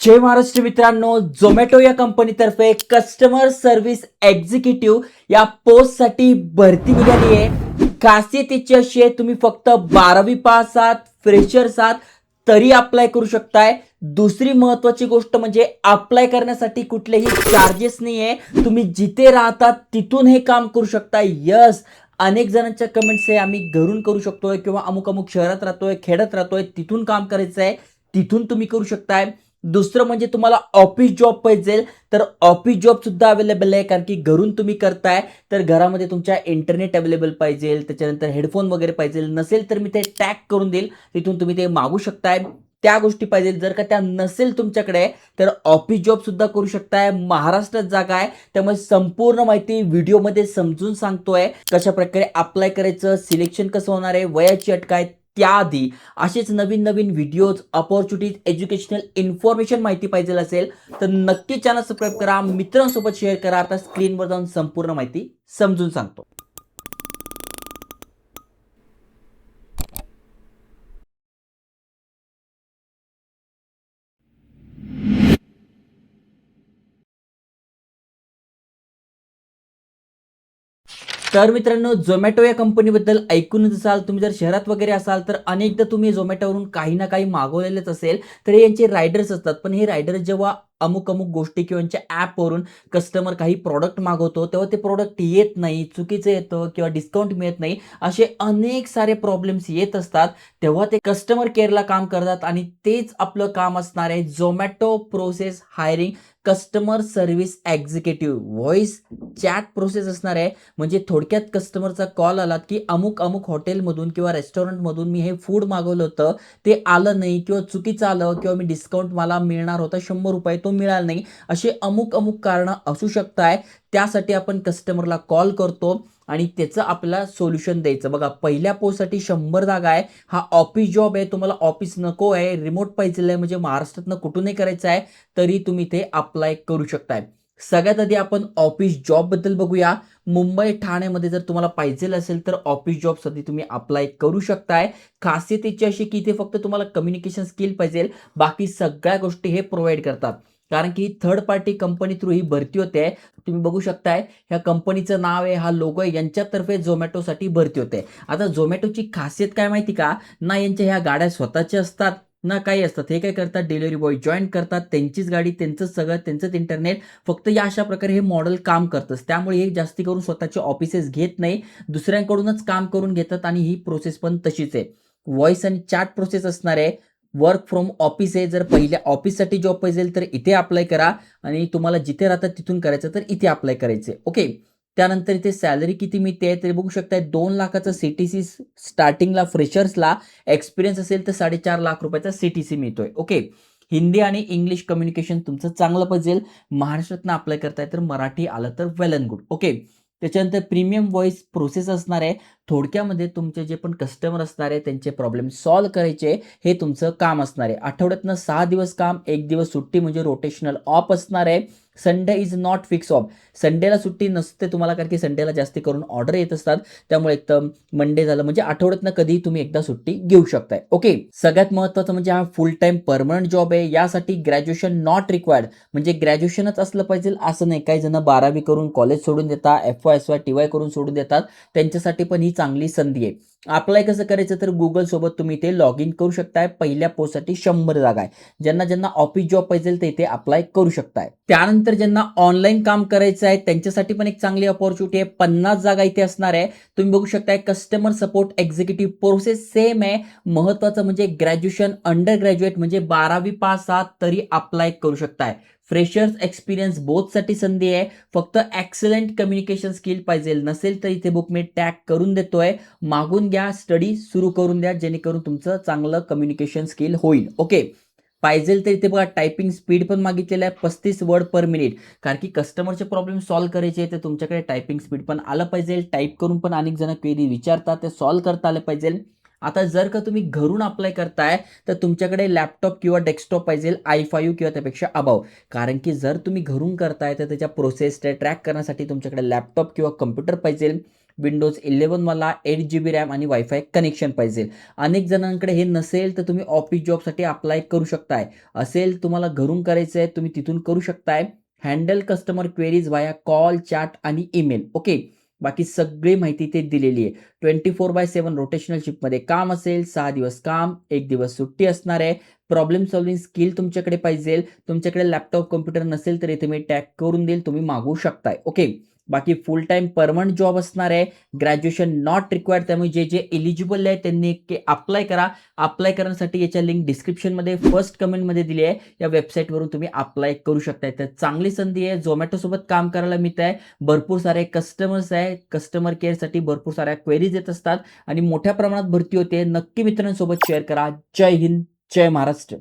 जय महाराष्ट्र मित्रांनो, झोमॅटो या कंपनीतर्फे कस्टमर सर्व्हिस एक्झिक्युटिव्ह या पोस्टसाठी भरती निघाली आहे. खासियत याची अशी आहे, तुम्ही फक्त 12वी पास आहात, फ्रेशर्स आहात तरी अप्लाय करू शकताय. दुसरी महत्वाची गोष्ट म्हणजे अप्लाय करण्यासाठी कुठलेही चार्जेस नाही आहे. तुम्ही जिथे राहतात तिथून हे काम करू शकताय. यस, अनेक जणांच्या कमेंट्स आहे, आम्ही घरून करू शकतोय किंवा अमुक अमुक शहरात राहतोय, खेड्यात राहतोय, तिथून काम करायचं आहे, तिथून तुम्ही करू शकताय. दुसरं म्हणजे तुम्हाला ऑफिस जॉब पाहिजे तर ऑफिस जॉब सुद्धा अवेलेबल आहे, कारण की घरून तुम्ही करताय तर घरामध्ये तुमच्या इंटरनेट अवेलेबल पाहिजे, त्याच्यानंतर हेडफोन वगैरे पाहिजे. नसेल तर मी ते टॅग करून देईल, तिथून तुम्ही ते मागू शकताय. त्या गोष्टी पाहिजे. जर का त्या नसेल तुमच्याकडे तर ऑफिस जॉब सुद्धा करू शकताय. महाराष्ट्रात जागा आहे, त्यामुळे संपूर्ण माहिती व्हिडिओमध्ये समजून सांगतोय. कशा प्रकारे अप्लाय करायचं, सिलेक्शन कसं होणार आहे, वयाची अट काय, त्याआधी असेच नवीन नवीन व्हिडिओज, अपॉर्च्युनिटीज, एज्युकेशनल इन्फॉर्मेशन माहिती पाहिजे असेल तर नक्की चॅनल सबस्क्राईब करा, मित्रांसोबत शेअर करा. आता स्क्रीनवर जाऊन संपूर्ण माहिती समजून सांगतो. तर मित्रांनो, झोमॅटो या कंपनीबद्दल ऐकूनच असाल. तुम्ही जर शहरात वगैरे असाल तर अनेकदा तुम्ही झोमॅटोवरून काही ना काही मागवलेलेच असेल. तर यांचे रायडर्स असतात, पण हे रायडर्स जेव्हा अमुक अमुक गोष्टी किंवा यांच्या ॲपवरून कस्टमर काही प्रॉडक्ट मागवतो तेव्हा ते प्रॉडक्ट येत नाही, चुकीचं येतं किंवा डिस्काउंट मिळत नाही, असे अनेक सारे प्रॉब्लेम्स येत असतात. तेव्हा ते कस्टमर केअरला काम करतात आणि तेच आपलं काम असणार आहे. Zomato process hiring customer service executive voice chat process असणार आहे. म्हणजे थोडक्यात कस्टमरचा कॉल आला की अमुक अमुक हॉटेलमधून किंवा रेस्टॉरंटमधून मी हे फूड मागवलं होतं, ते आलं नाही किंवा चुकीचं आलं किंवा मी डिस्काउंट मला मिळणार होता ₹100 तो मिळाला नाही, असे अमुक अमुक कारणं असू शकतात. त्यासाठी आपण कस्टमरला कॉल करतो आणि त्याचं आपल्याला सोल्युशन द्यायचं. बघा, पहिल्या पोस्टसाठी 100 जागा आहे. हा ऑफिस जॉब आहे. तुम्हाला ऑफिस नको आहे, रिमोट पाहिजे आहे, म्हणजे महाराष्ट्रातनं कुठूनही करायचं आहे तरी तुम्ही ते अप्लाय करू शकताय. सगळ्यात आधी आपण ऑफिस जॉब बद्दल बघूया. मुंबई ठाण्यामध्ये जर तुम्हाला पाहिजे असेल तर ऑफिस जॉबसाठी तुम्ही अप्लाय करू शकताय. खासियत याची अशी की इथे फक्त तुम्हाला कम्युनिकेशन स्किल पाहिजे, बाकी सगळ्या गोष्टी हे प्रोव्हाइड करतात. कारण की थर्ड पार्टी कंपनी थ्रू ही भरती होते. तुम्ही बघू शकताय, ह्या कंपनीचं नाव आहे, हा लोगो आहे, यांच्यातर्फे झोमॅटोसाठी भरती होते. आता झोमॅटोची खासियत काय माहिती का, ना यांच्या ह्या गाड्या स्वतःच्या असतात ना काही असतात. हे काय करतात, डिलिव्हरी बॉय जॉईन करतात, त्यांचीच गाडी, त्यांचंच सगळं, त्यांचंच इंटरनेट. फक्त या अशा प्रकारे हे मॉडेल काम करतं. त्यामुळे हे जास्ती करून स्वतःचे ऑफिसेस घेत नाही, दुसऱ्यांकडूनच काम करून घेतात आणि ही प्रोसेस पण तशीच आहे. व्हॉइस आणि चॅट प्रोसेस असणार आहे. वर्क फ्रॉम ऑफिस आहे. जर पहिल्या ऑफिससाठी जॉब पाहिजे तर इथे अप्लाय करा आणि तुम्हाला जिथे राहतात तिथून करायचं तर इथे अप्लाय करायचे. ओके. त्यानंतर इथे सॅलरी किती मिळते तरी बघू शकताय. 2 लाखाचा सीटीसी स्टार्टिंगला फ्रेशर्सला, एक्सपिरियन्स असेल तर 4.5 लाख रुपयाचा सीटीसी मिळतोय. ओके. हिंदी आणि इंग्लिश कम्युनिकेशन तुमचं चांगलं पाहिजे. महाराष्ट्रातनं अप्लाय करताय तर मराठी आलं तर वेल अँड गुड. ओके. त्याच्यानंतर प्रीमियम व्हॉइस प्रोसेस असणार आहे. थोडक्यामध्ये तुमचे जे पण कस्टमर असणार आहे त्यांचे प्रॉब्लेम सॉल्व्ह करायचे, हे तुमचं काम असणार आहे. आठवड्यातनं 6 दिवस काम, 1 दिवस सुट्टी, म्हणजे रोटेशनल ऑफ असणार आहे. Sunday is not fix of. संडेला सुट्टी नसते तुम्हाला, कारण की संडेला जास्ती करून ऑर्डर येत असतात. त्यामुळे एकदम मंडे झालं म्हणजे आठवड्यातनं कधी तुम्ही एकदा सुट्टी घेऊ शकताय. ओके. सगळ्यात महत्त्वाचं म्हणजे हा फुल टाइम परमनंट जॉब आहे. यासाठी ग्रॅज्युएशन नॉट रिक्वायर्ड, म्हणजे ग्रॅज्युएशनच असलं पाहिजे असं नाही. काही जण 12वी करून कॉलेज सोडून देतात, FY SY TY करून सोडून देतात. त्यांच्यासाठी पण ही चांगली संधी आहे. अप्लाय कसं करायचं तर गुगल सोबत तुम्ही ते लॉग इन करू शकताय. पहिल्या पोस्टसाठी 100 जागा आहे. ज्यांना ज्यांना ऑफिस जॉब पाहिजे ते इथे अप्लाय करू शकताय. त्यानंतर ज्यांना ऑनलाईन काम करायचं आहे त्यांच्यासाठी पण एक चांगली अपॉर्च्युनिटी आहे. 50 जागा इथे असणार आहे. तुम्ही बघू शकताय, customer support executive process same आहे. महत्वाचं म्हणजे ग्रॅज्युएशन, अंडर ग्रॅज्युएट म्हणजे 12वी पास आहात तरी अप्लाय करू शकताय. फ्रेशर्स, एक्सपिरियन्स बोथसाठी संधी आहे. फक्त एक्सलंट कम्युनिकेशन स्किल पाहिजे. नसेल तर इथे बुक मी टॅग करून देतोय, मागून घ्या, स्टडी सुरू करून द्या, जेणेकरून तुमचं चांगलं कम्युनिकेशन स्किल होईल. ओके. पाहिजे तर इथे बघा, टायपिंग स्पीड पण मागितलेलं आहे 35 वर्ड पर मिनिट. कारण की कस्टमरचे प्रॉब्लेम सॉल्व्ह करायचे तर तुमच्याकडे टायपिंग स्पीड पण आलं पाहिजे. टाईप करून पण अनेक जण क्वेरी विचारतात, ते सॉल्व्ह करता आलं पाहिजे. आता जर का तुम्ही घरून अप्लाय करताय तर तुमच्याकडे लॅपटॉप किंवा डेस्कटॉप पाहिजे, i5 किंवा त्यापेक्षा अबाव. कारण की जर तुम्ही घरून करताय तर त्याच्या प्रोसेस ट्रॅक करण्यासाठी तुमच्याकडे लॅपटॉप किंवा कम्प्युटर पाहिजे. विंडोज 11 वाला 8 GB रॅम आणि वायफाय कनेक्शन पाहिजे. अनेक जणांकडे हे नसेल तर तुम्ही ऑफिस जॉबसाठी अप्लाय करू शकताय. असेल तुम्हाला घरून करायचं आहे तुम्ही तिथून करू शकताय. Handle customer queries via call, chat आणि ईमेल. ओके. बाकी सगळी माहिती ते दिलेली आहे. 24/7 रोटेशनल शिफ्टमध्ये काम असेल, 6 दिवस काम, 1 दिवस सुट्टी असणार आहे. प्रॉब्लेम सॉल्व्हिंग स्किल तुमच्याकडे पाहिजे. तुमच्याकडे लॅपटॉप, कॉम्प्युटर नसेल तर इथे मी टॅग करून देईल, तुम्ही मागवू शकताय. ओके. बाकी फुल टाईम परमनंट जॉब असणार आहे. ग्रॅज्युएशन नॉट रिक्वायर्ड, त्यामुळे जे जे एलिजिबल आहे त्यांनी अप्लाय करा. अप्लाय करण्यासाठी याच्या लिंक डिस्क्रिप्शनमध्ये फर्स्ट कमेंटमध्ये दिली आहे. या वेबसाईटवरून तुम्ही अप्लाय करू शकताय. तर चांगली संधी आहे. Zomato सोबत काम करायला मिळत आहे. भरपूर सारे कस्टमर्स आहे. कस्टमर केअरसाठी भरपूर साऱ्या क्वेरीज येत असतात आणि मोठ्या प्रमाणात भरती होते. नक्की मित्रांसोबत शेअर करा. जय हिंद, जय महाराष्ट्र.